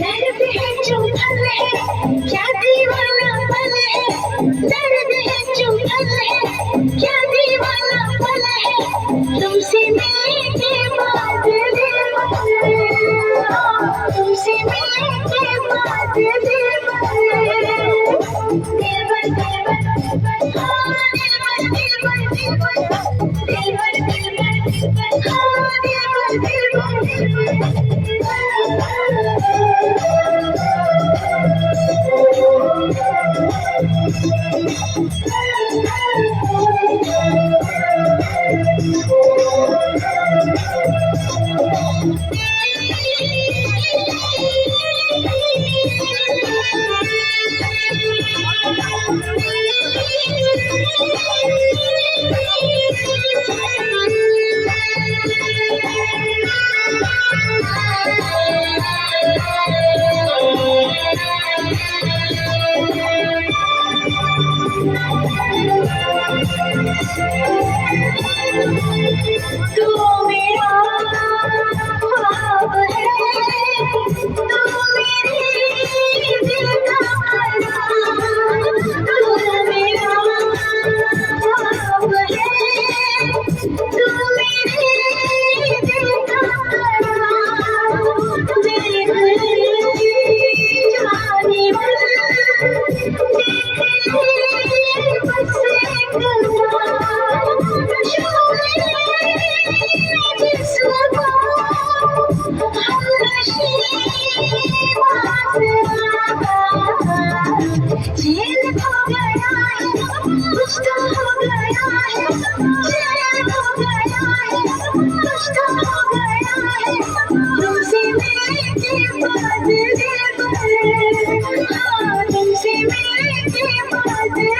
दर्द है जो पल है क्या दीवाना पल है, दर्द है जो पल है क्या दीवाना पल है, तुमसे मिलने के बाद तुमसे मिलने के बाद तू मेरा ख्वाब है, तू मेरे दिल का अरमान, तू मेरा ख्वाब है, तू मेरे दिल का अरमान, मेरे जाने मन देख ले बस एक बार चैन हो गया है कुछ तो हो गया है, चैन हो गया है कुछ तो हो गया है, तुमसे मिलने के बाद तुमसे मिलने के बाद दिल